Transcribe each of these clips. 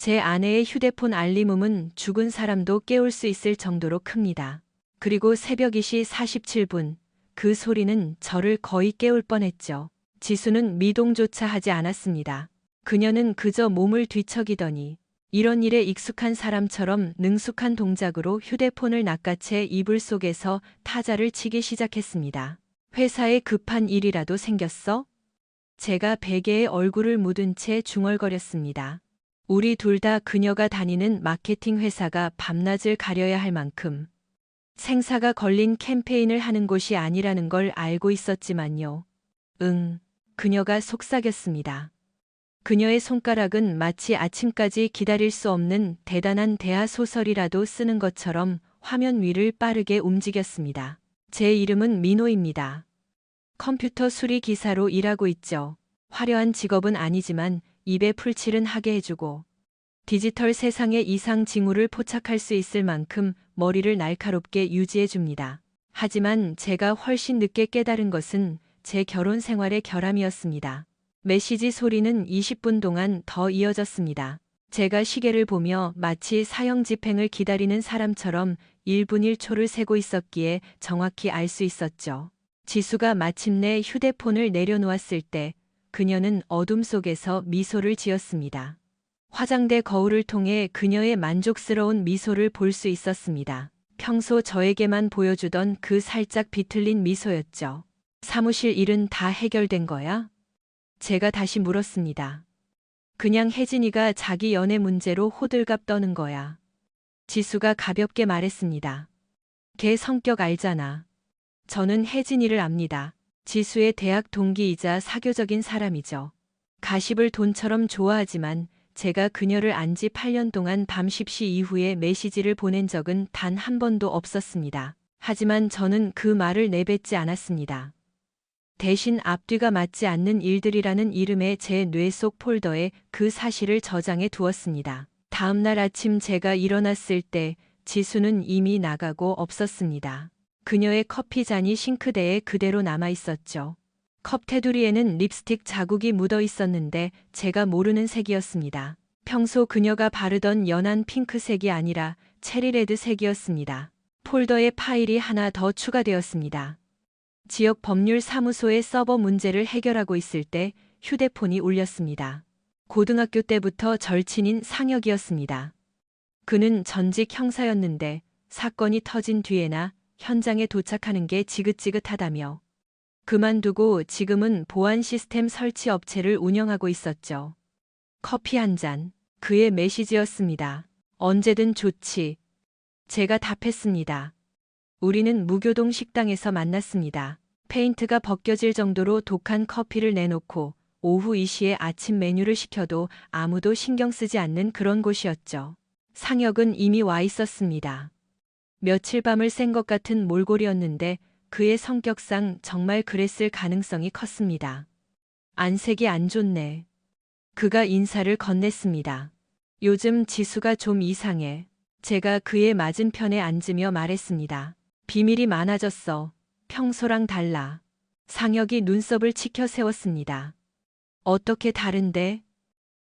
제 아내의 휴대폰 알림음은 죽은 사람도 깨울 수 있을 정도로 큽니다. 그리고 새벽 2시 47분, 그 소리는 저를 거의 깨울 뻔했죠. 지수는 미동조차 하지 않았습니다. 그녀는 그저 몸을 뒤척이더니 이런 일에 익숙한 사람처럼 능숙한 동작으로 휴대폰을 낚아채 이불 속에서 타자를 치기 시작했습니다. 회사에 급한 일이라도 생겼어? 제가 베개에 얼굴을 묻은 채 중얼거렸습니다. 우리 둘 다 그녀가 다니는 마케팅 회사가 밤낮을 가려야 할 만큼 생사가 걸린 캠페인을 하는 곳이 아니라는 걸 알고 있었지만요. 그녀가 속삭였습니다. 그녀의 손가락은 마치 아침까지 기다릴 수 없는 대단한 대하소설이라도 쓰는 것처럼 화면 위를 빠르게 움직였습니다. 제 이름은 민호입니다. 컴퓨터 수리 기사로 일하고 있죠. 화려한 직업은 아니지만 입에 풀칠은 하게 해주고 디지털 세상의 이상 징후를 포착할 수 있을 만큼 머리를 날카롭게 유지해줍니다. 하지만 제가 훨씬 늦게 깨달은 것은 제 결혼 생활의 결함이었습니다. 메시지 소리는 20분 동안 더 이어졌습니다. 제가 시계를 보며 마치 사형 집행을 기다리는 사람처럼 1분 1초를 세고 있었기에 정확히 알 수 있었죠. 지수가 마침내 휴대폰을 내려놓았을 때 그녀는 어둠 속에서 미소를 지었습니다. 화장대 거울을 통해 그녀의 만족스러운 미소를 볼 수 있었습니다. 평소 저에게만 보여주던 그 살짝 비틀린 미소였죠. 사무실 일은 다 해결된 거야? 제가 다시 물었습니다. 그냥 혜진이가 자기 연애 문제로 호들갑 떠는 거야. 지수가 가볍게 말했습니다. 걔 성격 알잖아. 저는 혜진이를 압니다. 지수의 대학 동기이자 사교적인 사람이죠. 가십을 돈처럼 좋아하지만 제가 그녀를 안 지 8년 동안 밤 10시 이후에 메시지를 보낸 적은 단 한 번도 없었습니다. 하지만 저는 그 말을 내뱉지 않았습니다. 대신 앞뒤가 맞지 않는 일들이라는 이름의 제 뇌 속 폴더에 그 사실을 저장해 두었습니다. 다음 날 아침 제가 일어났을 때 지수는 이미 나가고 없었습니다. 그녀의 커피 잔이 싱크대에 그대로 남아 있었죠. 컵 테두리에는 립스틱 자국이 묻어 있었는데 제가 모르는 색이었습니다. 평소 그녀가 바르던 연한 핑크색이 아니라 체리레드색이었습니다. 폴더에 파일이 하나 더 추가되었습니다. 지역 법률 사무소의 서버 문제를 해결하고 있을 때 휴대폰이 울렸습니다. 고등학교 때부터 절친인 상혁이었습니다. 그는 전직 형사였는데 사건이 터진 뒤에나 현장에 도착하는 게 지긋지긋하다며 그만두고 지금은 보안 시스템 설치 업체를 운영하고 있었죠. 커피 한 잔, 그의 메시지였습니다. 언제든 좋지. 제가 답했습니다. 우리는 무교동 식당에서 만났습니다. 페인트가 벗겨질 정도로 독한 커피를 내놓고 오후 2시에 아침 메뉴를 시켜도 아무도 신경 쓰지 않는 그런 곳이었죠. 상혁은 이미 와 있었습니다. 며칠 밤을 샌 것 같은 몰골이었는데 그의 성격상 정말 그랬을 가능성이 컸습니다. 안색이 안 좋네. 그가 인사를 건넸습니다. 요즘 지수가 좀 이상해. 제가 그의 맞은편에 앉으며 말했습니다. 비밀이 많아졌어. 평소랑 달라. 상혁이 눈썹을 치켜 세웠습니다. 어떻게 다른데?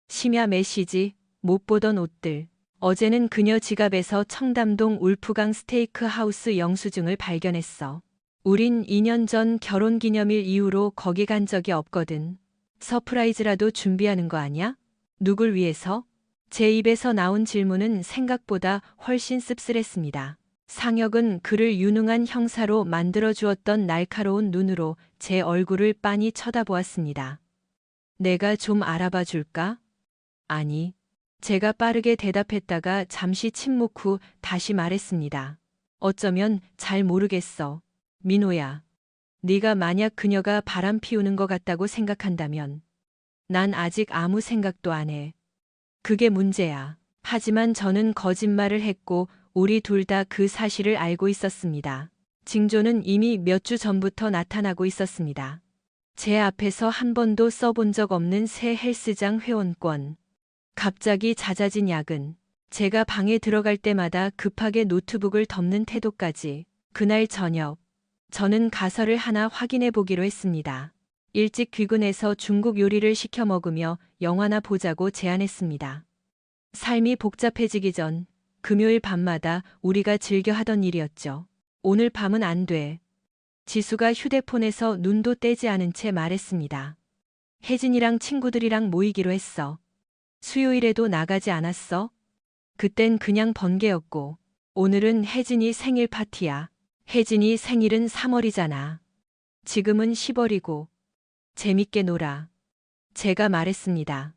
심야 메시지, 못 보던 옷들. 어제는 그녀 지갑에서 청담동 울프강 스테이크 하우스 영수증을 발견했어. 우린 2년 전 결혼기념일 이후로 거기 간 적이 없거든. 서프라이즈라도 준비하는 거 아니야? 누굴 위해서? 제 입에서 나온 질문은 생각보다 훨씬 씁쓸했습니다. 상혁은 그를 유능한 형사로 만들어주었던 날카로운 눈으로 제 얼굴을 빤히 쳐다보았습니다. 내가 좀 알아봐 줄까? 아니. 제가 빠르게 대답했다가 잠시 침묵 후 다시 말했습니다. 어쩌면 잘 모르겠어. 민호야. 네가 만약 그녀가 바람 피우는 것 같다고 생각한다면 난 아직 아무 생각도 안 해. 그게 문제야. 하지만 저는 거짓말을 했고 우리 둘 다 그 사실을 알고 있었습니다. 징조는 이미 몇 주 전부터 나타나고 있었습니다. 제 앞에서 한 번도 써본 적 없는 새 헬스장 회원권. 갑자기 잦아진 야근. 제가 방에 들어갈 때마다 급하게 노트북을 덮는 태도까지. 그날 저녁. 저는 가설을 하나 확인해 보기로 했습니다. 일찍 귀근해서 중국 요리를 시켜 먹으며 영화나 보자고 제안했습니다. 삶이 복잡해지기 전 금요일 밤마다 우리가 즐겨 하던 일이었죠. 오늘 밤은 안 돼. 지수가 휴대폰에서 눈도 떼지 않은 채 말했습니다. 혜진이랑 친구들이랑 모이기로 했어. 수요일에도 나가지 않았어? 그땐 그냥 번개였고, 오늘은 혜진이 생일 파티야. 혜진이 생일은 3월이잖아. 지금은 10월이고, 재밌게 놀아. 제가 말했습니다.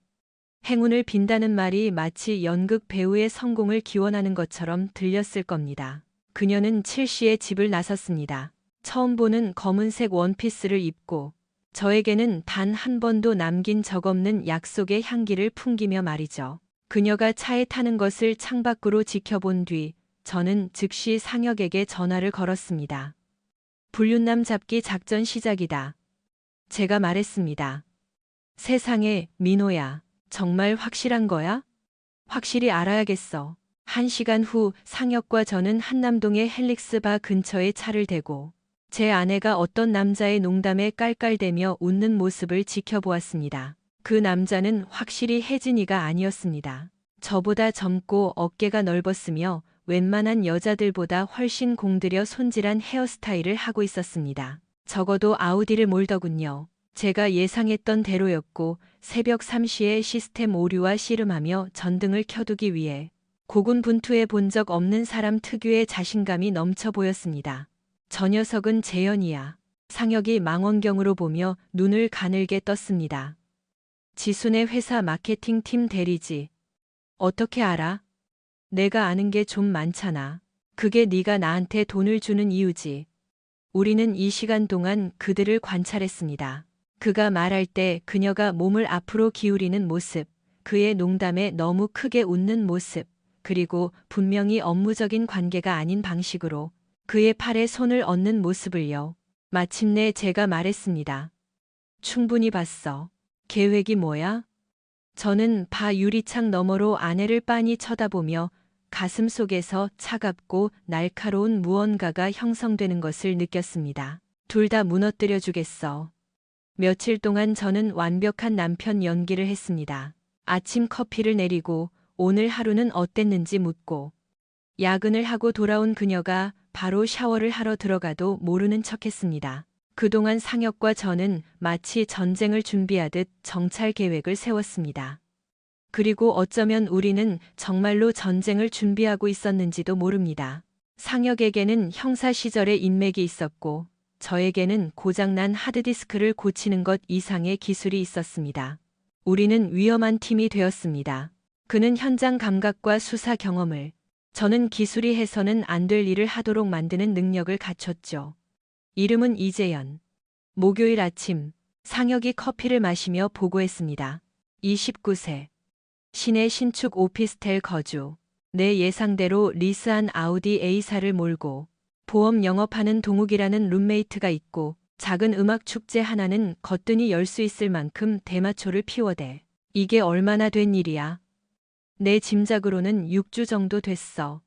행운을 빈다는 말이 마치 연극 배우의 성공을 기원하는 것처럼 들렸을 겁니다. 그녀는 7시에 집을 나섰습니다. 처음 보는 검은색 원피스를 입고 저에게는 단 한 번도 남긴 적 없는 약속의 향기를 풍기며 말이죠. 그녀가 차에 타는 것을 창밖으로 지켜본 뒤 저는 즉시 상혁에게 전화를 걸었습니다. 불륜남 잡기 작전 시작이다. 제가 말했습니다. 세상에, 민호야. 정말 확실한 거야? 확실히 알아야겠어. 1시간 후 상혁과 저는 한남동의 헬릭스바 근처에 차를 대고 제 아내가 어떤 남자의 농담에 깔깔대며 웃는 모습을 지켜보았습니다. 그 남자는 확실히 혜진이가 아니었습니다. 저보다 젊고 어깨가 넓었으며 웬만한 여자들보다 훨씬 공들여 손질한 헤어스타일을 하고 있었습니다. 적어도 아우디를 몰더군요. 제가 예상했던 대로였고 새벽 3시에 시스템 오류와 씨름하며 전등을 켜두기 위해 고군분투해 본 적 없는 사람 특유의 자신감이 넘쳐 보였습니다. 저 녀석은 재현이야. 상혁이 망원경으로 보며 눈을 가늘게 떴습니다. 지순의 회사 마케팅팀 대리지. 어떻게 알아? 내가 아는 게 좀 많잖아. 그게 네가 나한테 돈을 주는 이유지. 우리는 이 시간 동안 그들을 관찰했습니다. 그가 말할 때 그녀가 몸을 앞으로 기울이는 모습, 그의 농담에 너무 크게 웃는 모습, 그리고 분명히 업무적인 관계가 아닌 방식으로 그의 팔에 손을 얹는 모습을요. 마침내 제가 말했습니다. 충분히 봤어. 계획이 뭐야? 저는 바 유리창 너머로 아내를 빤히 쳐다보며 가슴 속에서 차갑고 날카로운 무언가가 형성되는 것을 느꼈습니다. 둘 다 무너뜨려 주겠어. 며칠 동안 저는 완벽한 남편 연기를 했습니다. 아침 커피를 내리고 오늘 하루는 어땠는지 묻고 야근을 하고 돌아온 그녀가 바로 샤워를 하러 들어가도 모르는 척했습니다. 그동안 상혁과 저는 마치 전쟁을 준비하듯 정찰 계획을 세웠습니다. 그리고 어쩌면 우리는 정말로 전쟁을 준비하고 있었는지도 모릅니다. 상혁에게는 형사 시절의 인맥이 있었고 저에게는 고장난 하드디스크를 고치는 것 이상의 기술이 있었습니다. 우리는 위험한 팀이 되었습니다. 그는 현장 감각과 수사 경험을, 저는 기술이 해서는 안 될 일을 하도록 만드는 능력을 갖췄죠. 이름은 이재현. 목요일 아침, 상혁이 커피를 마시며 보고했습니다. 29세. 시내 신축 오피스텔 거주. 내 예상대로 리스한 아우디 A사를 몰고 보험 영업하는 동욱이라는 룸메이트가 있고 작은 음악 축제 하나는 거뜬히 열 수 있을 만큼 대마초를 피워대. 이게 얼마나 된 일이야? 내 짐작으로는 6주 정도 됐어.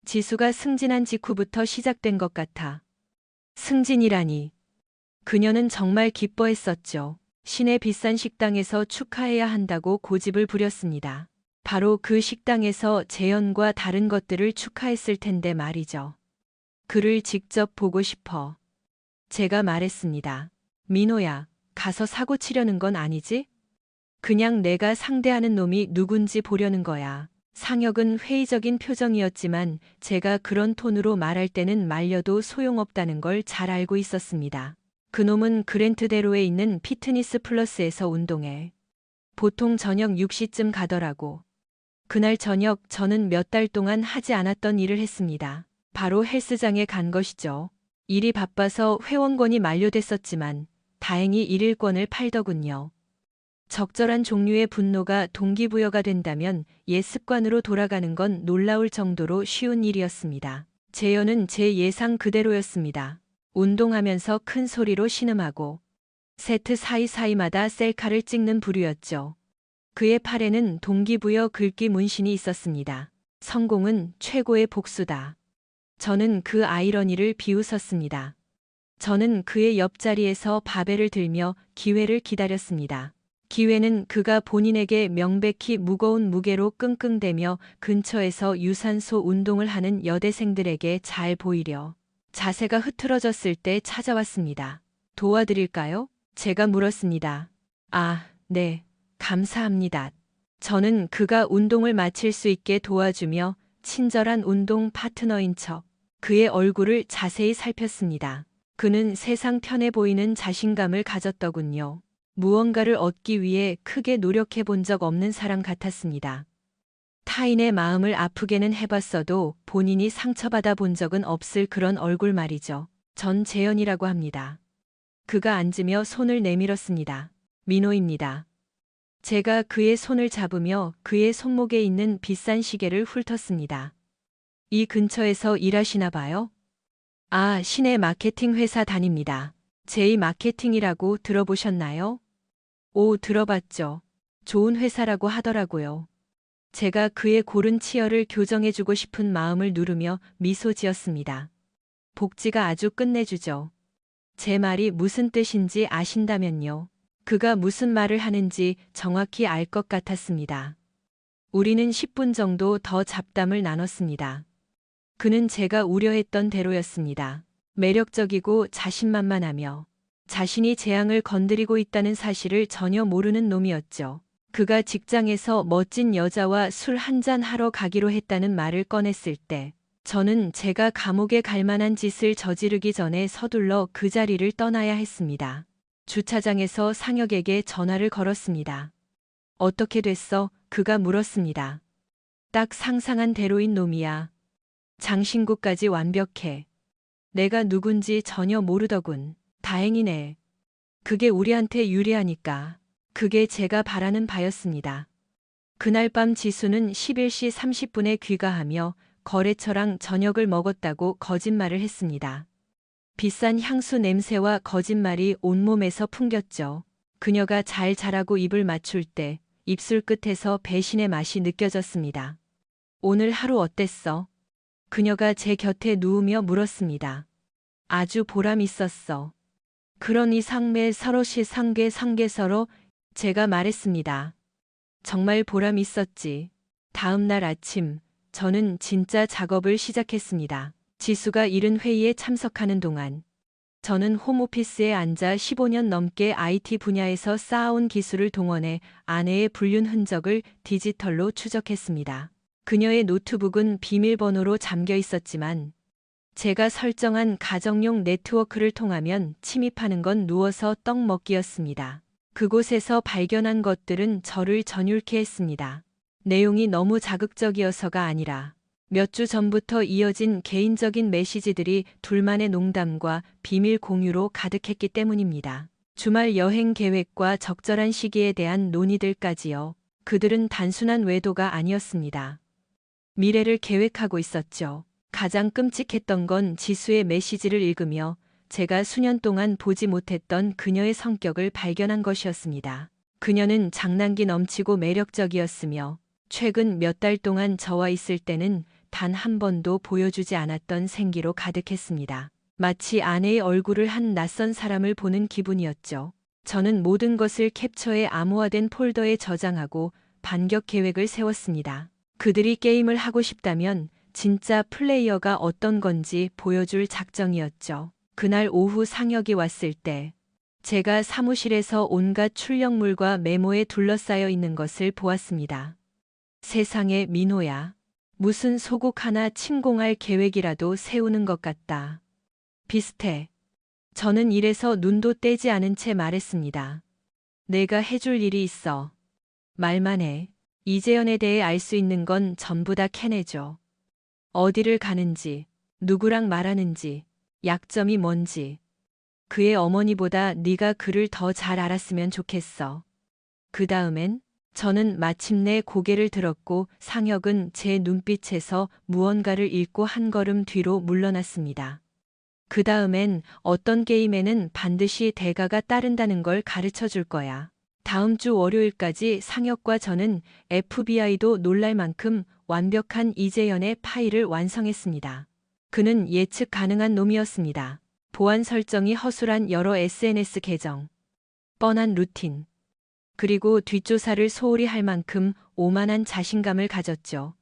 지수가 승진한 직후부터 시작된 것 같아. 승진이라니. 그녀는 정말 기뻐했었죠. 시내 비싼 식당에서 축하해야 한다고 고집을 부렸습니다. 바로 그 식당에서 재현과 다른 것들을 축하했을 텐데 말이죠. 그를 직접 보고 싶어. 제가 말했습니다. 민호야, 가서 사고 치려는 건 아니지? 그냥 내가 상대하는 놈이 누군지 보려는 거야. 상혁은 회의적인 표정이었지만 제가 그런 톤으로 말할 때는 말려도 소용없다는 걸 잘 알고 있었습니다. 그놈은 그랜트대로에 있는 피트니스 플러스에서 운동해. 보통 저녁 6시쯤 가더라고. 그날 저녁 저는 몇 달 동안 하지 않았던 일을 했습니다. 바로 헬스장에 간 것이죠. 일이 바빠서 회원권이 만료됐었지만 다행히 일일권을 팔더군요. 적절한 종류의 분노가 동기부여가 된다면 옛 습관으로 돌아가는 건 놀라울 정도로 쉬운 일이었습니다. 재현은 제 예상 그대로였습니다. 운동하면서 큰 소리로 신음하고 세트 사이사이마다 셀카를 찍는 부류였죠. 그의 팔에는 동기부여 글귀 문신이 있었습니다. 성공은 최고의 복수다. 저는 그 아이러니를 비웃었습니다. 저는 그의 옆자리에서 바벨을 들며 기회를 기다렸습니다. 기회는 그가 본인에게 명백히 무거운 무게로 끙끙대며 근처에서 유산소 운동을 하는 여대생들에게 잘 보이려 자세가 흐트러졌을 때 찾아왔습니다. 도와드릴까요? 제가 물었습니다. 아, 네. 감사합니다. 저는 그가 운동을 마칠 수 있게 도와주며 친절한 운동 파트너인 척 그의 얼굴을 자세히 살폈습니다. 그는 세상 편해 보이는 자신감을 가졌더군요. 무언가를 얻기 위해 크게 노력해 본 적 없는 사람 같았습니다. 타인의 마음을 아프게는 해봤어도 본인이 상처받아 본 적은 없을 그런 얼굴 말이죠. 전 재현이라고 합니다. 그가 앉으며 손을 내밀었습니다. 민호입니다. 제가 그의 손을 잡으며 그의 손목에 있는 비싼 시계를 훑었습니다. 이 근처에서 일하시나 봐요? 아, 시내 마케팅 회사 다닙니다. 제이 마케팅이라고 들어보셨나요? 오, 들어봤죠. 좋은 회사라고 하더라고요. 제가 그의 고른 치열을 교정해주고 싶은 마음을 누르며 미소 지었습니다. 복지가 아주 끝내주죠. 제 말이 무슨 뜻인지 아신다면요. 그가 무슨 말을 하는지 정확히 알 것 같았습니다. 우리는 10분 정도 더 잡담을 나눴습니다. 그는 제가 우려했던 대로였습니다. 매력적이고 자신만만하며 자신이 재앙을 건드리고 있다는 사실을 전혀 모르는 놈이었죠. 그가 직장에서 멋진 여자와 술 한잔 하러 가기로 했다는 말을 꺼냈을 때 저는 제가 감옥에 갈 만한 짓을 저지르기 전에 서둘러 그 자리를 떠나야 했습니다. 주차장에서 상혁에게 전화를 걸었습니다. 어떻게 됐어? 그가 물었습니다. 딱 상상한 대로인 놈이야. 장신구까지 완벽해. 내가 누군지 전혀 모르더군. 다행이네. 그게 우리한테 유리하니까. 그게 제가 바라는 바였습니다. 그날 밤 지수는 11시 30분에 귀가하며 거래처랑 저녁을 먹었다고 거짓말을 했습니다. 비싼 향수 냄새와 거짓말이 온몸에서 풍겼죠. 그녀가 잘 자라고 입을 맞출 때 입술 끝에서 배신의 맛이 느껴졌습니다. 오늘 하루 어땠어? 그녀가 제 곁에 누우며 물었습니다. 아주 보람 있었어. 그런 이상매 서로시 상계 서로 제가 말했습니다. 정말 보람 있었지. 다음 날 아침 저는 진짜 작업을 시작했습니다. 지수가 이른 회의에 참석하는 동안 저는 홈오피스에 앉아 15년 넘게 IT 분야에서 쌓아온 기술을 동원해 아내의 불륜 흔적을 디지털로 추적했습니다. 그녀의 노트북은 비밀번호로 잠겨 있었지만 제가 설정한 가정용 네트워크를 통하면 침입하는 건 누워서 떡 먹기였습니다. 그곳에서 발견한 것들은 저를 전율케 했습니다. 내용이 너무 자극적이어서가 아니라 몇 주 전부터 이어진 개인적인 메시지들이 둘만의 농담과 비밀 공유로 가득했기 때문입니다. 주말 여행 계획과 적절한 시기에 대한 논의들까지요. 그들은 단순한 외도가 아니었습니다. 미래를 계획하고 있었죠. 가장 끔찍했던 건 지수의 메시지를 읽으며 제가 수년 동안 보지 못했던 그녀의 성격을 발견한 것이었습니다. 그녀는 장난기 넘치고 매력적이었으며 최근 몇 달 동안 저와 있을 때는 단 한 번도 보여주지 않았던 생기로 가득했습니다. 마치 아내의 얼굴을 한 낯선 사람을 보는 기분이었죠. 저는 모든 것을 캡처해 암호화된 폴더에 저장하고 반격 계획을 세웠습니다. 그들이 게임을 하고 싶다면 진짜 플레이어가 어떤 건지 보여줄 작정이었죠. 그날 오후 상혁이 왔을 때 제가 사무실에서 온갖 출력물과 메모에 둘러싸여 있는 것을 보았습니다. 세상에 민호야. 무슨 소국 하나 침공할 계획이라도 세우는 것 같다. 비슷해. 저는 이래서 눈도 떼지 않은 채 말했습니다. 내가 해줄 일이 있어. 말만 해. 이재현에 대해 알 수 있는 건 전부 다 캐내줘. 어디를 가는지, 누구랑 말하는지, 약점이 뭔지. 그의 어머니보다 네가 그를 더 잘 알았으면 좋겠어. 그 다음엔 저는 마침내 고개를 들었고 상혁은 제 눈빛에서 무언가를 읽고 한 걸음 뒤로 물러났습니다. 그 다음엔 어떤 게임에는 반드시 대가가 따른다는 걸 가르쳐 줄 거야. 다음 주 월요일까지 상혁과 저는 FBI도 놀랄 만큼 완벽한 이재현의 파일을 완성했습니다. 그는 예측 가능한 놈이었습니다. 보안 설정이 허술한 여러 SNS 계정, 뻔한 루틴, 그리고 뒷조사를 소홀히 할 만큼 오만한 자신감을 가졌죠.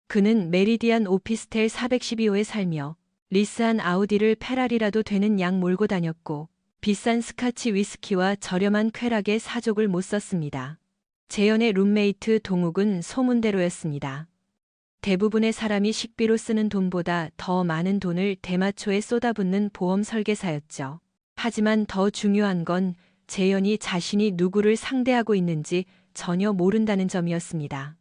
그는 메리디안 오피스텔 412호에 살며 리스한 아우디를 페라리라도 되는 양 몰고 다녔고 비싼 스카치 위스키와 저렴한 쾌락에 사족을 못 썼습니다. 재현의 룸메이트 동욱은 소문대로였습니다. 대부분의 사람이 식비로 쓰는 돈보다 더 많은 돈을 대마초에 쏟아붓는 보험 설계사였죠. 하지만 더 중요한 건 재현이 자신이 누구를 상대하고 있는지 전혀 모른다는 점이었습니다.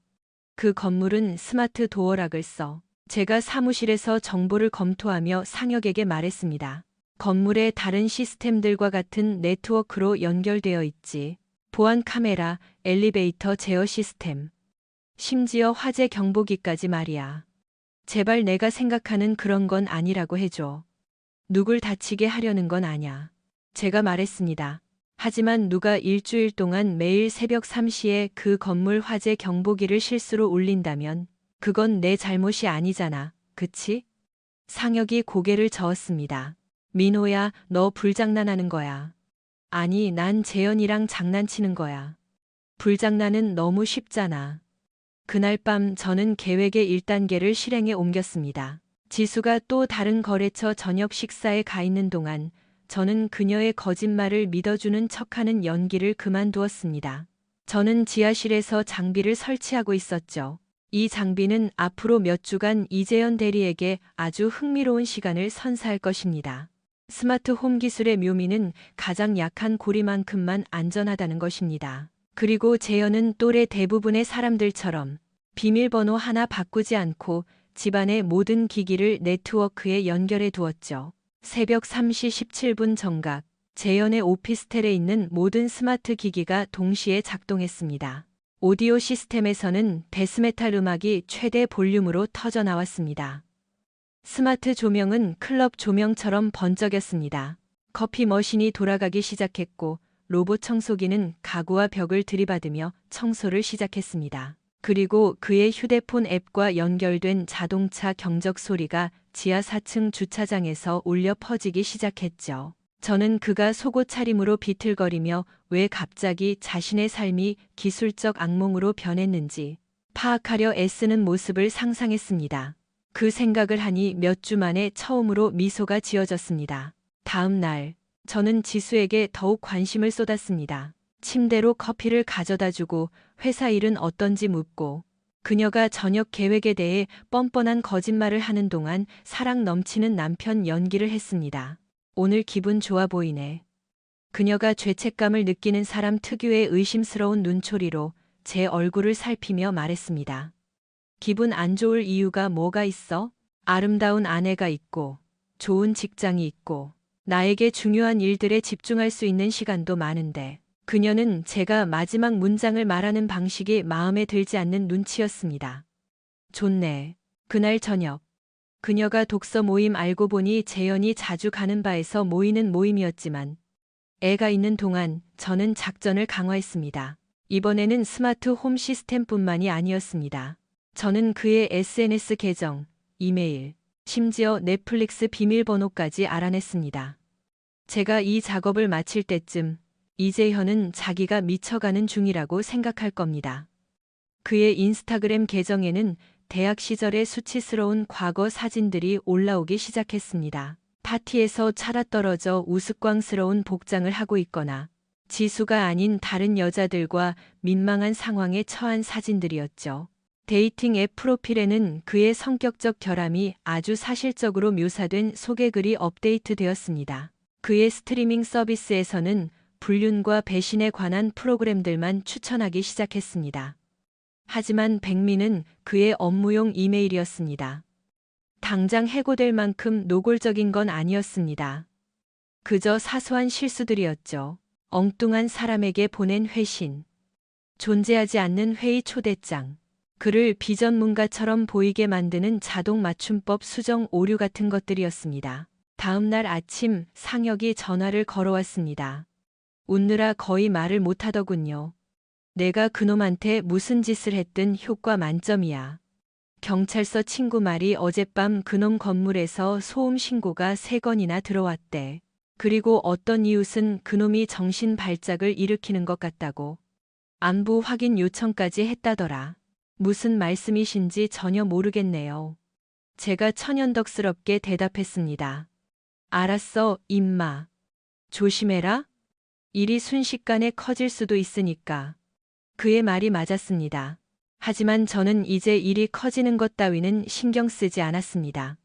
그 건물은 스마트 도어락을 써 제가 사무실에서 정보를 검토하며 상혁에게 말했습니다. 건물의 다른 시스템들과 같은 네트워크로 연결되어 있지. 보안 카메라, 엘리베이터 제어 시스템. 심지어 화재 경보기까지 말이야. 제발 내가 생각하는 그런 건 아니라고 해줘. 누굴 다치게 하려는 건 아냐. 제가 말했습니다. 하지만 누가 일주일 동안 매일 새벽 3시에 그 건물 화재 경보기를 실수로 울린다면 그건 내 잘못이 아니잖아. 그치? 상혁이 고개를 저었습니다. 민호야, 너 불장난하는 거야. 아니, 난 재현이랑 장난치는 거야. 불장난은 너무 쉽잖아. 그날 밤 저는 계획의 1단계를 실행에 옮겼습니다. 지수가 또 다른 거래처 저녁 식사에 가 있는 동안 저는 그녀의 거짓말을 믿어주는 척하는 연기를 그만두었습니다. 저는 지하실에서 장비를 설치하고 있었죠. 이 장비는 앞으로 몇 주간 이재현 대리에게 아주 흥미로운 시간을 선사할 것입니다. 스마트 홈 기술의 묘미는 가장 약한 고리만큼만 안전하다는 것입니다. 그리고 재현은 또래 대부분의 사람들처럼 비밀번호 하나 바꾸지 않고 집안의 모든 기기를 네트워크에 연결해 두었죠. 새벽 3시 17분 정각, 재현의 오피스텔에 있는 모든 스마트 기기가 동시에 작동했습니다. 오디오 시스템에서는 데스메탈 음악이 최대 볼륨으로 터져 나왔습니다. 스마트 조명은 클럽 조명처럼 번쩍였습니다. 커피 머신이 돌아가기 시작했고 로봇 청소기는 가구와 벽을 들이받으며 청소를 시작했습니다. 그리고 그의 휴대폰 앱과 연결된 자동차 경적 소리가 지하 4층 주차장에서 울려 퍼지기 시작했죠. 저는 그가 속옷 차림으로 비틀거리며 왜 갑자기 자신의 삶이 기술적 악몽으로 변했는지 파악하려 애쓰는 모습을 상상했습니다. 그 생각을 하니 몇 주 만에 처음으로 미소가 지어졌습니다. 다음 날, 저는 지수에게 더욱 관심을 쏟았습니다. 침대로 커피를 가져다 주고 회사 일은 어떤지 묻고 그녀가 저녁 계획에 대해 뻔뻔한 거짓말을 하는 동안 사랑 넘치는 남편 연기를 했습니다. 오늘 기분 좋아 보이네. 그녀가 죄책감을 느끼는 사람 특유의 의심스러운 눈초리로 제 얼굴을 살피며 말했습니다. 기분 안 좋을 이유가 뭐가 있어? 아름다운 아내가 있고, 좋은 직장이 있고, 나에게 중요한 일들에 집중할 수 있는 시간도 많은데, 그녀는 제가 마지막 문장을 말하는 방식이 마음에 들지 않는 눈치였습니다. 좋네. 그날 저녁. 그녀가 독서 모임 알고 보니 재현이 자주 가는 바에서 모이는 모임이었지만, 애가 있는 동안 저는 작전을 강화했습니다. 이번에는 스마트 홈 시스템뿐만이 아니었습니다. 저는 그의 SNS 계정, 이메일, 심지어 넷플릭스 비밀번호까지 알아냈습니다. 제가 이 작업을 마칠 때쯤 이재현은 자기가 미쳐가는 중이라고 생각할 겁니다. 그의 인스타그램 계정에는 대학 시절의 수치스러운 과거 사진들이 올라오기 시작했습니다. 파티에서 차라떨어져 우스꽝스러운 복장을 하고 있거나 지수가 아닌 다른 여자들과 민망한 상황에 처한 사진들이었죠. 데이팅 앱 프로필에는 그의 성격적 결함이 아주 사실적으로 묘사된 소개글이 업데이트되었습니다. 그의 스트리밍 서비스에서는 불륜과 배신에 관한 프로그램들만 추천하기 시작했습니다. 하지만 백미는 그의 업무용 이메일이었습니다. 당장 해고될 만큼 노골적인 건 아니었습니다. 그저 사소한 실수들이었죠. 엉뚱한 사람에게 보낸 회신, 존재하지 않는 회의 초대장, 그를 비전문가처럼 보이게 만드는 자동 맞춤법 수정 오류 같은 것들이었습니다. 다음 날 아침 상혁이 전화를 걸어왔습니다. 웃느라 거의 말을 못하더군요. 내가 그놈한테 무슨 짓을 했든 효과 만점이야. 경찰서 친구 말이 어젯밤 그놈 건물에서 소음 신고가 3건이나 들어왔대. 그리고 어떤 이웃은 그놈이 정신 발작을 일으키는 것 같다고. 안부 확인 요청까지 했다더라. 무슨 말씀이신지 전혀 모르겠네요. 제가 천연덕스럽게 대답했습니다. 알았어, 임마. 조심해라. 일이 순식간에 커질 수도 있으니까. 그의 말이 맞았습니다. 하지만 저는 이제 일이 커지는 것 따위는 신경 쓰지 않았습니다.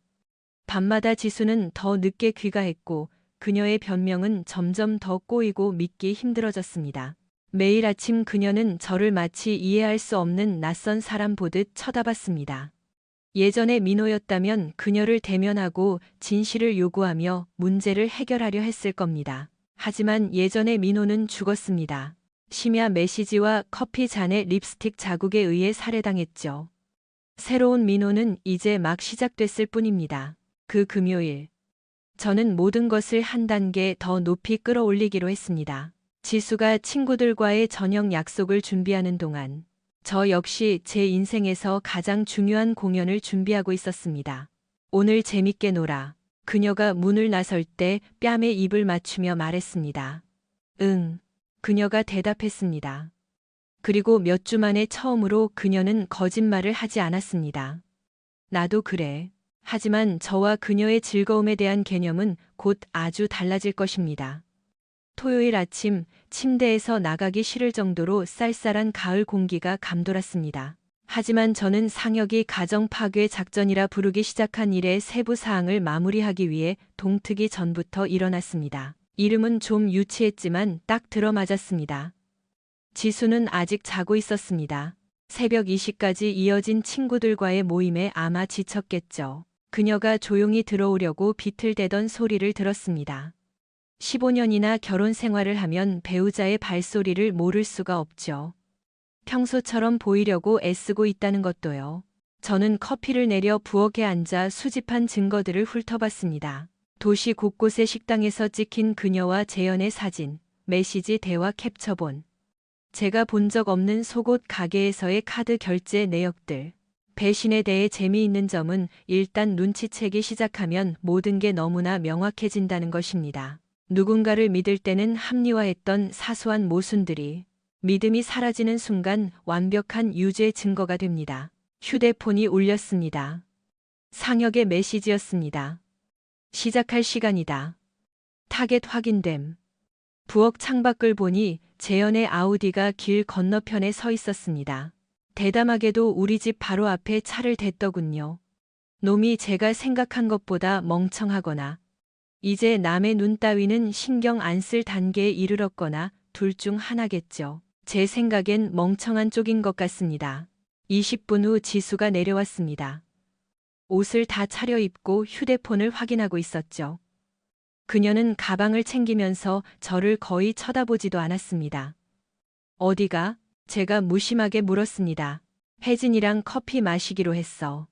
밤마다 지수는 더 늦게 귀가했고 그녀의 변명은 점점 더 꼬이고 믿기 힘들어졌습니다. 매일 아침 그녀는 저를 마치 이해할 수 없는 낯선 사람 보듯 쳐다봤습니다. 예전의 민호였다면 그녀를 대면하고 진실을 요구하며 문제를 해결하려 했을 겁니다. 하지만 예전의 민호는 죽었습니다. 심야 메시지와 커피 잔의 립스틱 자국에 의해 살해당했죠. 새로운 민호는 이제 막 시작됐을 뿐입니다. 그 금요일, 저는 모든 것을 한 단계 더 높이 끌어올리기로 했습니다. 지수가 친구들과의 저녁 약속을 준비하는 동안 저 역시 제 인생에서 가장 중요한 공연을 준비하고 있었습니다. 오늘 재밌게 놀아. 그녀가 문을 나설 때 뺨에 입을 맞추며 말했습니다. 응. 그녀가 대답했습니다. 그리고 몇 주 만에 처음으로 그녀는 거짓말을 하지 않았습니다. 나도 그래. 하지만 저와 그녀의 즐거움에 대한 개념은 곧 아주 달라질 것입니다. 토요일 아침 침대에서 나가기 싫을 정도로 쌀쌀한 가을 공기가 감돌았습니다. 하지만 저는 상혁이 가정 파괴 작전이라 부르기 시작한 일의 세부 사항을 마무리하기 위해 동트기 전부터 일어났습니다. 이름은 좀 유치했지만 딱 들어맞았습니다. 지수는 아직 자고 있었습니다. 새벽 2시까지 이어진 친구들과의 모임에 아마 지쳤겠죠. 그녀가 조용히 들어오려고 비틀대던 소리를 들었습니다. 15년이나 결혼 생활을 하면 배우자의 발소리를 모를 수가 없죠. 평소처럼 보이려고 애쓰고 있다는 것도요. 저는 커피를 내려 부엌에 앉아 수집한 증거들을 훑어봤습니다. 도시 곳곳의 식당에서 찍힌 그녀와 재현의 사진, 메시지 대화 캡처본, 제가 본 적 없는 속옷 가게에서의 카드 결제 내역들. 배신에 대해 재미있는 점은 일단 눈치채기 시작하면 모든 게 너무나 명확해진다는 것입니다. 누군가를 믿을 때는 합리화했던 사소한 모순들이 믿음이 사라지는 순간 완벽한 유죄 증거가 됩니다. 휴대폰이 울렸습니다. 상혁의 메시지였습니다. 시작할 시간이다. 타겟 확인됨. 부엌 창밖을 보니 재현의 아우디가 길 건너편에 서 있었습니다. 대담하게도 우리 집 바로 앞에 차를 댔더군요. 놈이 제가 생각한 것보다 멍청하거나 이제 남의 눈 따위는 신경 안 쓸 단계에 이르렀거나 둘 중 하나겠죠. 제 생각엔 멍청한 쪽인 것 같습니다. 20분 후 지수가 내려왔습니다. 옷을 다 차려입고 휴대폰을 확인하고 있었죠. 그녀는 가방을 챙기면서 저를 거의 쳐다보지도 않았습니다. 어디가? 제가 무심하게 물었습니다. 혜진이랑 커피 마시기로 했어.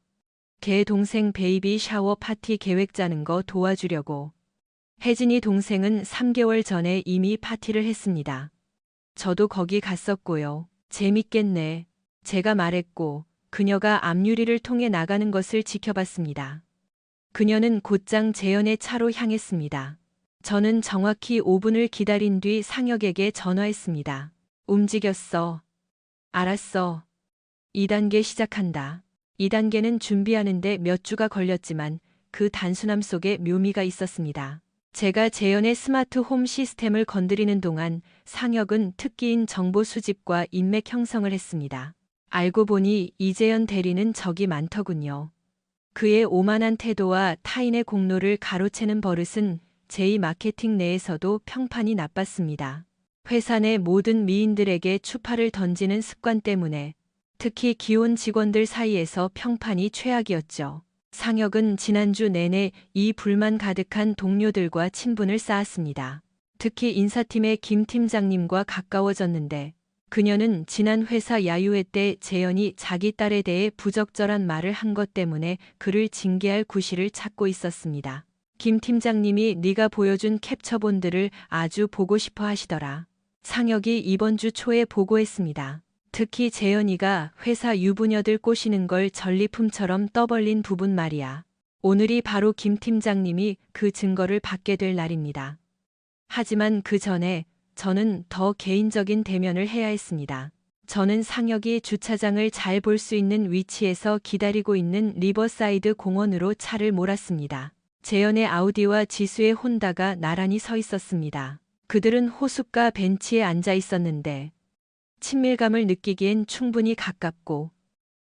걔 동생 베이비 샤워 파티 계획 짜는 거 도와주려고. 혜진이 동생은 3개월 전에 이미 파티를 했습니다. 저도 거기 갔었고요. 재밌겠네. 제가 말했고 그녀가 앞유리를 통해 나가는 것을 지켜봤습니다. 그녀는 곧장 재현의 차로 향했습니다. 저는 정확히 5분을 기다린 뒤 상혁에게 전화했습니다. 움직였어. 알았어. 2단계 시작한다. 2단계는 준비하는데 몇 주가 걸렸지만 그 단순함 속에 묘미가 있었습니다. 제가 재현의 스마트 홈 시스템을 건드리는 동안 상혁은 특기인 정보 수집과 인맥 형성을 했습니다. 알고 보니 이재현 대리는 적이 많더군요. 그의 오만한 태도와 타인의 공로를 가로채는 버릇은 제2마케팅 내에서도 평판이 나빴습니다. 회사 내 모든 미인들에게 추파를 던지는 습관 때문에 특히 기혼 직원들 사이에서 평판이 최악이었죠. 상혁은 지난주 내내 이 불만 가득한 동료들과 친분을 쌓았습니다. 특히 인사팀의 김 팀장님과 가까워졌는데 그녀는 지난 회사 야유회 때 재현이 자기 딸에 대해 부적절한 말을 한 것 때문에 그를 징계할 구실을 찾고 있었습니다. 김 팀장님이 네가 보여준 캡처본들을 아주 보고 싶어 하시더라. 상혁이 이번 주 초에 보고했습니다. 특히 재현이가 회사 유부녀들 꼬시는 걸 전리품처럼 떠벌린 부분 말이야. 오늘이 바로 김 팀장님이 그 증거를 받게 될 날입니다. 하지만 그 전에 저는 더 개인적인 대면을 해야 했습니다. 저는 상혁이 주차장을 잘 볼 수 있는 위치에서 기다리고 있는 리버사이드 공원으로 차를 몰았습니다. 재현의 아우디와 지수의 혼다가 나란히 서 있었습니다. 그들은 호숫가 벤치에 앉아 있었는데 친밀감을 느끼기엔 충분히 가깝고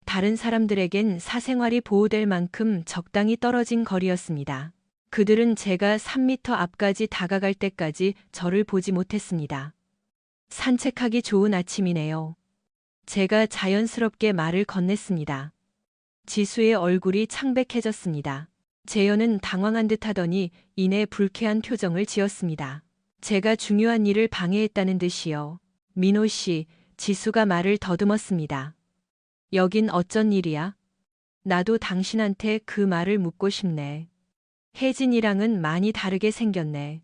다른 사람들에겐 사생활이 보호될 만큼 적당히 떨어진 거리였습니다. 그들은 제가 3미터 앞까지 다가갈 때까지 저를 보지 못했습니다. 산책하기 좋은 아침이네요. 제가 자연스럽게 말을 건넸습니다. 지수의 얼굴이 창백해졌습니다. 재현은 당황한 듯 하더니 이내 불쾌한 표정을 지었습니다. 제가 중요한 일을 방해했다는 듯이요. 민호 씨, 지수가 말을 더듬었습니다. 여긴 어쩐 일이야? 나도 당신한테 그 말을 묻고 싶네. 혜진이랑은 많이 다르게 생겼네.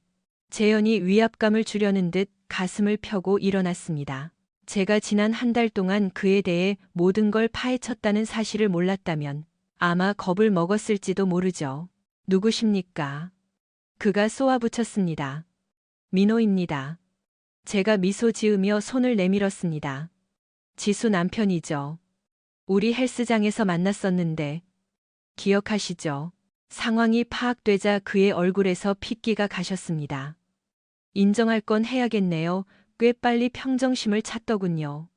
재현이 위압감을 주려는 듯 가슴을 펴고 일어났습니다. 제가 지난 한 달 동안 그에 대해 모든 걸 파헤쳤다는 사실을 몰랐다면 아마 겁을 먹었을지도 모르죠. 누구십니까? 그가 쏘아붙였습니다. 민호입니다. 제가 미소 지으며 손을 내밀었습니다. 지수 남편이죠. 우리 헬스장에서 만났었는데 기억하시죠? 상황이 파악되자 그의 얼굴에서 핏기가 가셨습니다. 인정할 건 해야겠네요. 꽤 빨리 평정심을 찾더군요.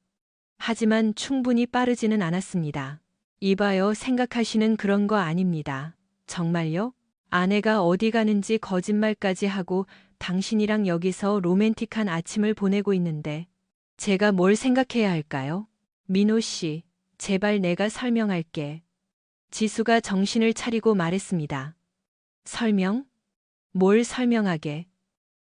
하지만 충분히 빠르지는 않았습니다. 이봐요, 생각하시는 그런 거 아닙니다. 정말요? 아내가 어디 가는지 거짓말까지 하고 당신이랑 여기서 로맨틱한 아침을 보내고 있는데 제가 뭘 생각해야 할까요? 민호 씨, 제발 내가 설명할게. 지수가 정신을 차리고 말했습니다. 설명? 뭘 설명하게?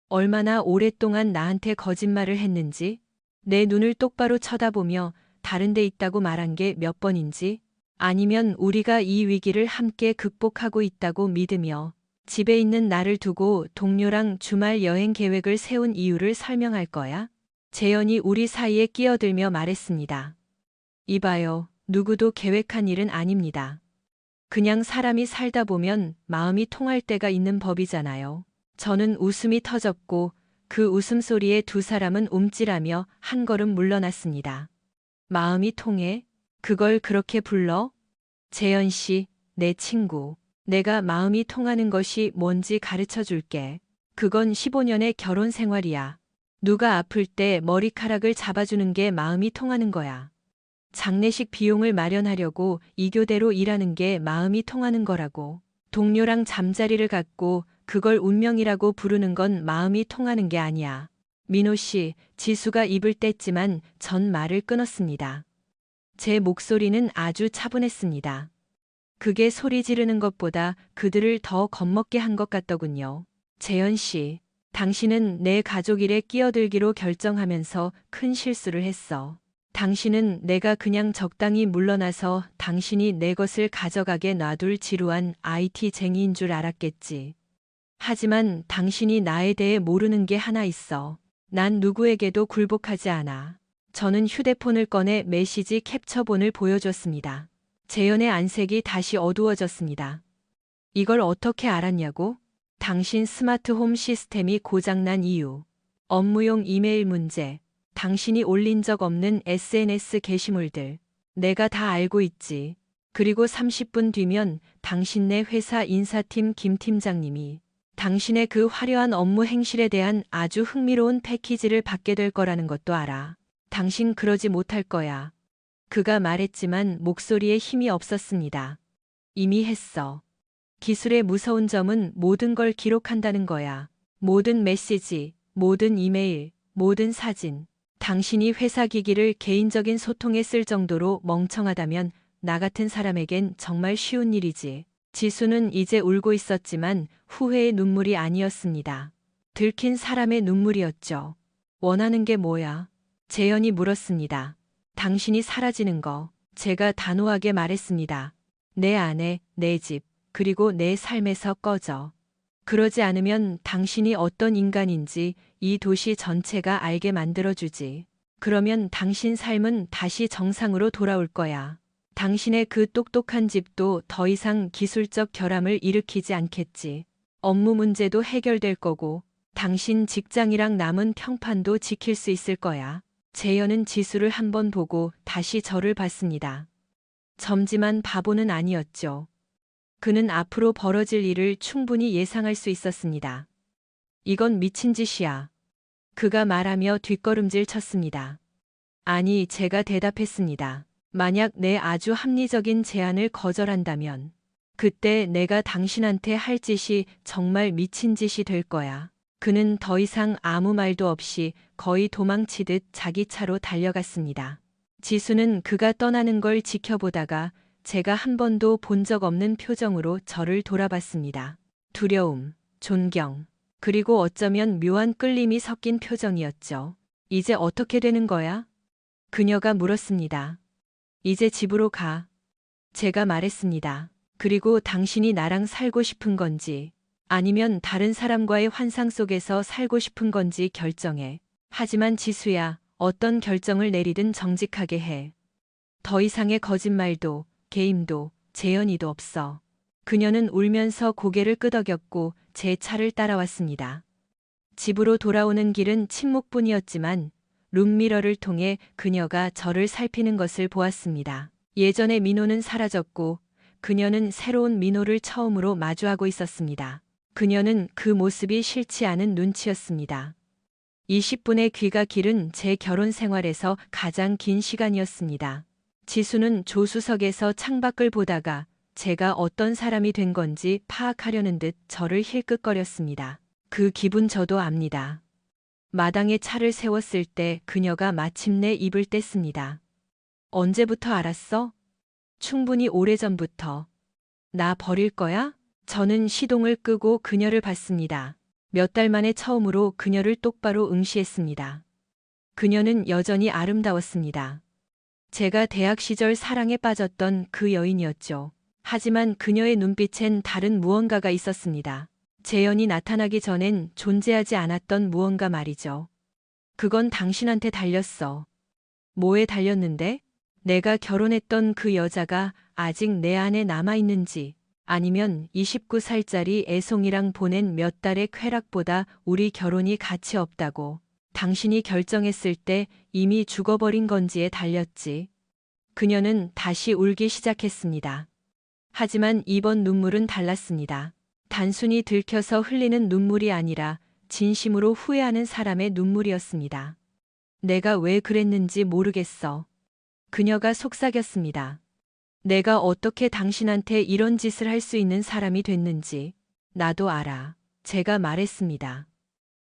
얼마나 오랫동안 나한테 거짓말을 했는지, 내 눈을 똑바로 쳐다보며 다른 데 있다고 말한 게 몇 번인지, 아니면 우리가 이 위기를 함께 극복하고 있다고 믿으며 집에 있는 나를 두고 동료랑 주말 여행 계획을 세운 이유를 설명할 거야? 재현이 우리 사이에 끼어들며 말했습니다. 이봐요, 누구도 계획한 일은 아닙니다. 그냥 사람이 살다 보면 마음이 통할 때가 있는 법이잖아요. 저는 웃음이 터졌고 그 웃음소리에 두 사람은 움찔하며 한 걸음 물러났습니다. 마음이 통해? 그걸 그렇게 불러? 재현 씨, 내 친구. 내가 마음이 통하는 것이 뭔지 가르쳐 줄게. 그건 15년의 결혼 생활이야. 누가 아플 때 머리카락을 잡아주는 게 마음이 통하는 거야. 장례식 비용을 마련하려고 이교대로 일하는 게 마음이 통하는 거라고. 동료랑 잠자리를 갖고 그걸 운명이라고 부르는 건 마음이 통하는 게 아니야. 민호 씨, 지수가 입을 뗐지만 전 말을 끊었습니다. 제 목소리는 아주 차분했습니다. 그게 소리 지르는 것보다 그들을 더 겁먹게 한 것 같더군요. 재현 씨, 당신은 내 가족 일에 끼어들기로 결정하면서 큰 실수를 했어. 당신은 내가 그냥 적당히 물러나서 당신이 내 것을 가져가게 놔둘 지루한 IT쟁이인 줄 알았겠지. 하지만 당신이 나에 대해 모르는 게 하나 있어. 난 누구에게도 굴복하지 않아. 저는 휴대폰을 꺼내 메시지 캡처본을 보여줬습니다. 재현의 안색이 다시 어두워졌습니다. 이걸 어떻게 알았냐고? 당신 스마트홈 시스템이 고장난 이유. 업무용 이메일 문제. 당신이 올린 적 없는 SNS 게시물들. 내가 다 알고 있지. 그리고 30분 뒤면 당신네 회사 인사팀 김 팀장님이 당신의 그 화려한 업무 행실에 대한 아주 흥미로운 패키지를 받게 될 거라는 것도 알아. 당신 그러지 못할 거야. 그가 말했지만 목소리에 힘이 없었습니다. 이미 했어. 기술의 무서운 점은 모든 걸 기록한다는 거야. 모든 메시지, 모든 이메일, 모든 사진. 당신이 회사 기기를 개인적인 소통에 쓸 정도로 멍청하다면 나 같은 사람에겐 정말 쉬운 일이지. 지수는 이제 울고 있었지만 후회의 눈물이 아니었습니다. 들킨 사람의 눈물이었죠. 원하는 게 뭐야? 재현이 물었습니다. 당신이 사라지는 거. 제가 단호하게 말했습니다. 내 아내, 내 집, 그리고 내 삶에서 꺼져. 그러지 않으면 당신이 어떤 인간인지 이 도시 전체가 알게 만들어주지. 그러면 당신 삶은 다시 정상으로 돌아올 거야. 당신의 그 똑똑한 집도 더 이상 기술적 결함을 일으키지 않겠지. 업무 문제도 해결될 거고, 당신 직장이랑 남은 평판도 지킬 수 있을 거야. 재현은 지수를 한번 보고 다시 저를 봤습니다. 점지만 바보는 아니었죠. 그는 앞으로 벌어질 일을 충분히 예상할 수 있었습니다. 이건 미친 짓이야. 그가 말하며 뒷걸음질 쳤습니다. 아니, 제가 대답했습니다. 만약 내 아주 합리적인 제안을 거절한다면 그때 내가 당신한테 할 짓이 정말 미친 짓이 될 거야. 그는 더 이상 아무 말도 없이 거의 도망치듯 자기 차로 달려갔습니다. 지수는 그가 떠나는 걸 지켜보다가 제가 한 번도 본 적 없는 표정으로 저를 돌아봤습니다. 두려움, 존경, 그리고 어쩌면 묘한 끌림이 섞인 표정이었죠. 이제 어떻게 되는 거야? 그녀가 물었습니다. 이제 집으로 가. 제가 말했습니다. 그리고 당신이 나랑 살고 싶은 건지 아니면 다른 사람과의 환상 속에서 살고 싶은 건지 결정해. 하지만 지수야, 어떤 결정을 내리든 정직하게 해. 더 이상의 거짓말도, 게임도, 재현이도 없어. 그녀는 울면서 고개를 끄덕였고 제 차를 따라왔습니다. 집으로 돌아오는 길은 침묵뿐이었지만 룸미러를 통해 그녀가 저를 살피는 것을 보았습니다. 예전의 민호는 사라졌고 그녀는 새로운 민호를 처음으로 마주하고 있었습니다. 그녀는 그 모습이 싫지 않은 눈치였습니다. 20분의 귀가 길은 제 결혼 생활에서 가장 긴 시간이었습니다. 지수는 조수석에서 창밖을 보다가 제가 어떤 사람이 된 건지 파악하려는 듯 저를 힐끗거렸습니다. 그 기분 저도 압니다. 마당에 차를 세웠을 때 그녀가 마침내 입을 뗐습니다. 언제부터 알았어? 충분히 오래전부터. 나 버릴 거야? 저는 시동을 끄고 그녀를 봤습니다. 몇 달 만에 처음으로 그녀를 똑바로 응시했습니다. 그녀는 여전히 아름다웠습니다. 제가 대학 시절 사랑에 빠졌던 그 여인이었죠. 하지만 그녀의 눈빛엔 다른 무언가가 있었습니다. 재현이 나타나기 전엔 존재하지 않았던 무언가 말이죠. 그건 당신한테 달렸어. 뭐에 달렸는데? 내가 결혼했던 그 여자가 아직 내 안에 남아있는지, 아니면 29살짜리 애송이랑 보낸 몇 달의 쾌락보다 우리 결혼이 가치 없다고 당신이 결정했을 때 이미 죽어버린 건지에 달렸지. 그녀는 다시 울기 시작했습니다. 하지만 이번 눈물은 달랐습니다. 단순히 들켜서 흘리는 눈물이 아니라 진심으로 후회하는 사람의 눈물이었습니다. 내가 왜 그랬는지 모르겠어. 그녀가 속삭였습니다. 내가 어떻게 당신한테 이런 짓을 할 수 있는 사람이 됐는지 나도 알아. 제가 말했습니다.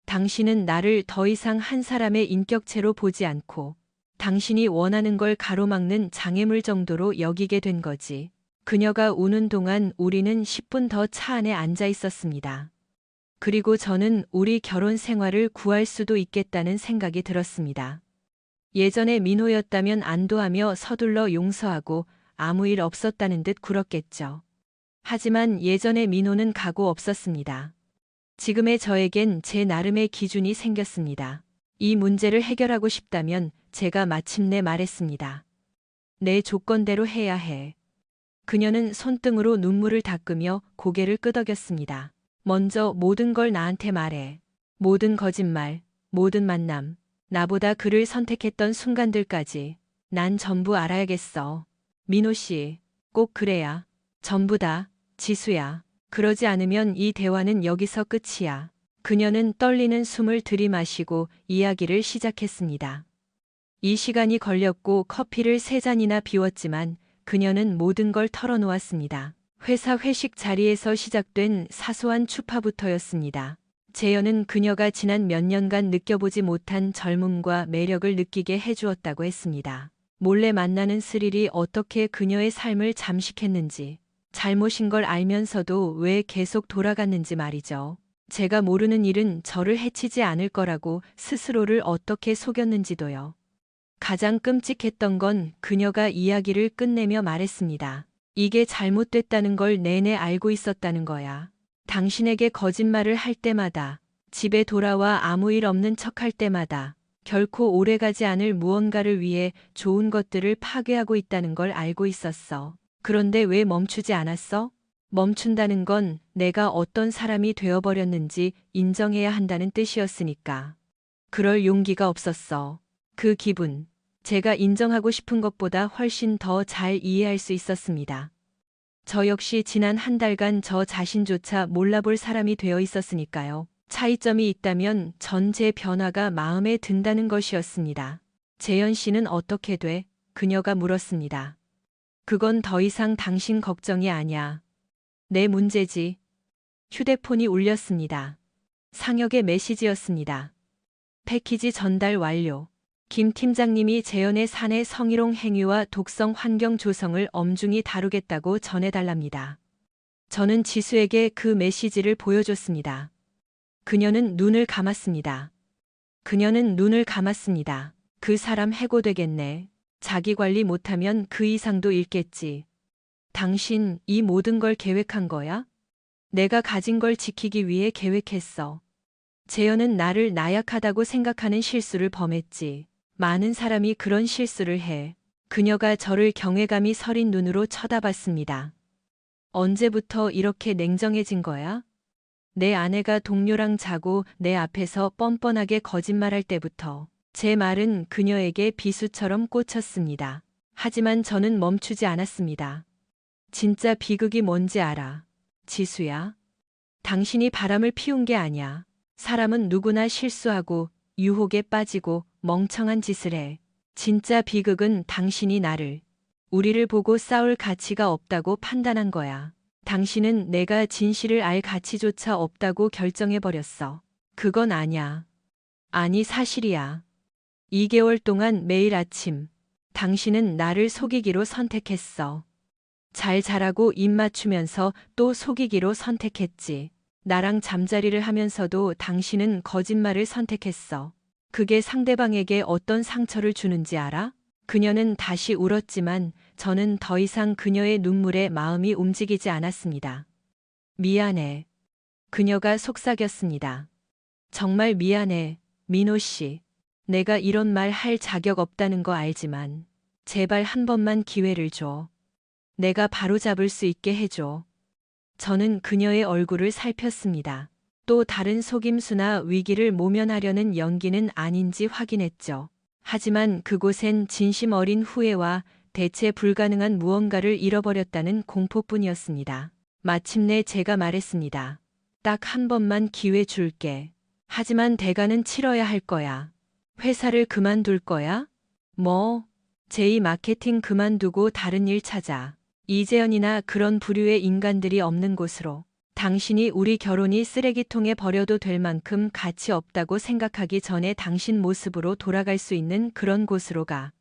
당신은 나를 더 이상 한 사람의 인격체로 보지 않고 당신이 원하는 걸 가로막는 장애물 정도로 여기게 된 거지. 그녀가 우는 동안 우리는 10분 더 차 안에 앉아 있었습니다. 그리고 저는 우리 결혼 생활을 구할 수도 있겠다는 생각이 들었습니다. 예전에 민호였다면 안도하며 서둘러 용서하고 아무 일 없었다는 듯 굴었겠죠. 하지만 예전의 민호는 가고 없었습니다. 지금의 저에겐 제 나름의 기준이 생겼습니다. 이 문제를 해결하고 싶다면 제가 마침내 말했습니다. 내 조건대로 해야 해. 그녀는 손등으로 눈물을 닦으며 고개를 끄덕였습니다. 먼저 모든 걸 나한테 말해. 모든 거짓말, 모든 만남, 나보다 그를 선택했던 순간들까지 난 전부 알아야겠어. 민호 씨, 꼭 그래야. 전부 다, 지수야. 그러지 않으면 이 대화는 여기서 끝이야. 그녀는 떨리는 숨을 들이마시고 이야기를 시작했습니다. 이 시간이 걸렸고 커피를 3잔이나 비웠지만 그녀는 모든 걸 털어놓았습니다. 회사 회식 자리에서 시작된 사소한 추파부터였습니다. 재현은 그녀가 지난 몇 년간 느껴보지 못한 젊음과 매력을 느끼게 해주었다고 했습니다. 몰래 만나는 스릴이 어떻게 그녀의 삶을 잠식했는지, 잘못인 걸 알면서도 왜 계속 돌아갔는지 말이죠. 제가 모르는 일은 저를 해치지 않을 거라고 스스로를 어떻게 속였는지도요. 가장 끔찍했던 건 그녀가 이야기를 끝내며 말했습니다. 이게 잘못됐다는 걸 내내 알고 있었다는 거야. 당신에게 거짓말을 할 때마다, 집에 돌아와 아무 일 없는 척할 때마다 결코 오래가지 않을 무언가를 위해 좋은 것들을 파괴하고 있다는 걸 알고 있었어. 그런데 왜 멈추지 않았어? 멈춘다는 건 내가 어떤 사람이 되어버렸는지 인정해야 한다는 뜻이었으니까. 그럴 용기가 없었어. 그 기분, 제가 인정하고 싶은 것보다 훨씬 더 잘 이해할 수 있었습니다. 저 역시 지난 한 달간 저 자신조차 몰라볼 사람이 되어 있었으니까요. 차이점이 있다면 전 제 변화가 마음에 든다는 것이었습니다. 재현 씨는 어떻게 돼? 그녀가 물었습니다. 그건 더 이상 당신 걱정이 아냐. 내 문제지. 휴대폰이 울렸습니다. 상혁의 메시지였습니다. 패키지 전달 완료. 김 팀장님이 재현의 사내 성희롱 행위와 독성 환경 조성을 엄중히 다루겠다고 전해달랍니다. 저는 지수에게 그 메시지를 보여줬습니다. 그녀는 눈을 감았습니다. 그 사람 해고되겠네. 자기 관리 못하면 그 이상도 잃겠지. 당신 이 모든 걸 계획한 거야? 내가 가진 걸 지키기 위해 계획했어. 재현은 나를 나약하다고 생각하는 실수를 범했지. 많은 사람이 그런 실수를 해. 그녀가 저를 경외감이 서린 눈으로 쳐다봤습니다. 언제부터 이렇게 냉정해진 거야? 내 아내가 동료랑 자고 내 앞에서 뻔뻔하게 거짓말할 때부터. 제 말은 그녀에게 비수처럼 꽂혔습니다. 하지만 저는 멈추지 않았습니다. 진짜 비극이 뭔지 알아. 지수야. 당신이 바람을 피운 게 아니야. 사람은 누구나 실수하고 유혹에 빠지고 멍청한 짓을 해. 진짜 비극은 당신이 우리를 보고 싸울 가치가 없다고 판단한 거야. 당신은 내가 진실을 알 가치조차 없다고 결정해버렸어. 그건 아냐. 아니, 사실이야. 2개월 동안 매일 아침, 당신은 나를 속이기로 선택했어. 잘 자라고 입 맞추면서 또 속이기로 선택했지. 나랑 잠자리를 하면서도 당신은 거짓말을 선택했어. 그게 상대방에게 어떤 상처를 주는지 알아? 그녀는 다시 울었지만 저는 더 이상 그녀의 눈물에 마음이 움직이지 않았습니다. 미안해. 그녀가 속삭였습니다. 정말 미안해, 민호 씨. 내가 이런 말 할 자격 없다는 거 알지만 제발 한 번만 기회를 줘. 내가 바로잡을 수 있게 해줘. 저는 그녀의 얼굴을 살폈습니다. 또 다른 속임수나 위기를 모면하려는 연기는 아닌지 확인했죠. 하지만 그곳엔 진심 어린 후회와 대체 불가능한 무언가를 잃어버렸다는 공포뿐이었습니다. 마침내 제가 말했습니다. 딱 한 번만 기회 줄게. 하지만 대가는 치러야 할 거야. 회사를 그만둘 거야? 뭐, 제2 마케팅 그만두고 다른 일 찾아. 이재현이나 그런 부류의 인간들이 없는 곳으로. 당신이 우리 결혼이 쓰레기통에 버려도 될 만큼 가치 없다고 생각하기 전에 당신 모습으로 돌아갈 수 있는 그런 곳으로 가.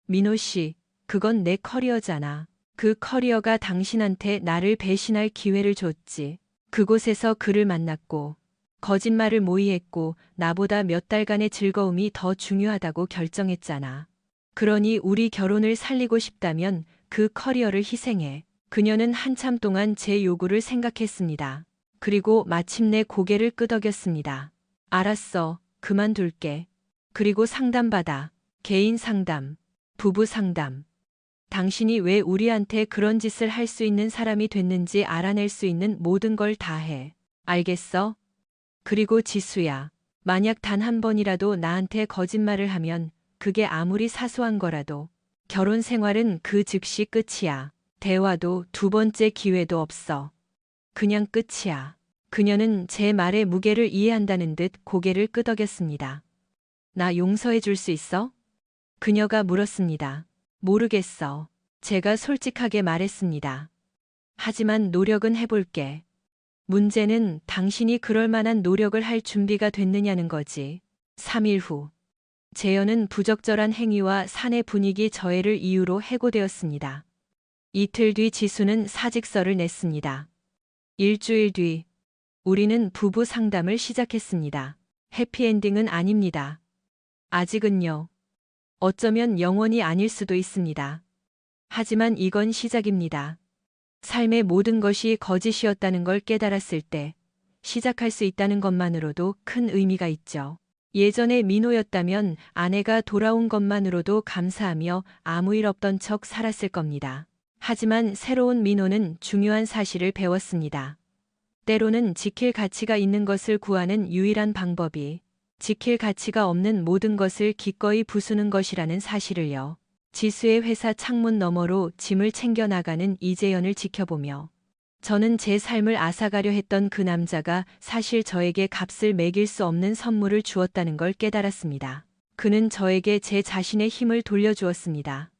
민호 씨, 그건 내 커리어잖아. 그 커리어가 당신한테 나를 배신할 기회를 줬지. 그곳에서 그를 만났고, 거짓말을 모의했고, 나보다 몇 달간의 즐거움이 더 중요하다고 결정했잖아. 그러니 우리 결혼을 살리고 싶다면 그 커리어를 희생해. 그녀는 한참 동안 제 요구를 생각했습니다. 그리고 마침내 고개를 끄덕였습니다. 알았어, 그만둘게. 그리고 상담받아. 개인 상담, 부부 상담. 당신이 왜 우리한테 그런 짓을 할 수 있는 사람이 됐는지 알아낼 수 있는 모든 걸 다 해. 알겠어? 그리고 지수야, 만약 단 한 번이라도 나한테 거짓말을 하면 그게 아무리 사소한 거라도 결혼 생활은 그 즉시 끝이야. 대화도 두 번째 기회도 없어. 그냥 끝이야. 그녀는 제 말의 무게를 이해한다는 듯 고개를 끄덕였습니다. 나 용서해 줄 수 있어? 그녀가 물었습니다. 모르겠어. 제가 솔직하게 말했습니다. 하지만 노력은 해볼게. 문제는 당신이 그럴 만한 노력을 할 준비가 됐느냐는 거지. 3일 후. 재현은 부적절한 행위와 사내 분위기 저해를 이유로 해고되었습니다. 이틀 뒤 지수는 사직서를 냈습니다. 일주일 뒤, 우리는 부부 상담을 시작했습니다. 해피엔딩은 아닙니다. 아직은요. 어쩌면 영원히 아닐 수도 있습니다. 하지만 이건 시작입니다. 삶의 모든 것이 거짓이었다는 걸 깨달았을 때 시작할 수 있다는 것만으로도 큰 의미가 있죠. 예전에 민호였다면 아내가 돌아온 것만으로도 감사하며 아무 일 없던 척 살았을 겁니다. 하지만 새로운 민호는 중요한 사실을 배웠습니다. 때로는 지킬 가치가 있는 것을 구하는 유일한 방법이 지킬 가치가 없는 모든 것을 기꺼이 부수는 것이라는 사실을요. 지수의 회사 창문 너머로 짐을 챙겨 나가는 이재연을 지켜보며 저는 제 삶을 앗아가려 했던 그 남자가 사실 저에게 값을 매길 수 없는 선물을 주었다는 걸 깨달았습니다. 그는 저에게 제 자신의 힘을 돌려주었습니다.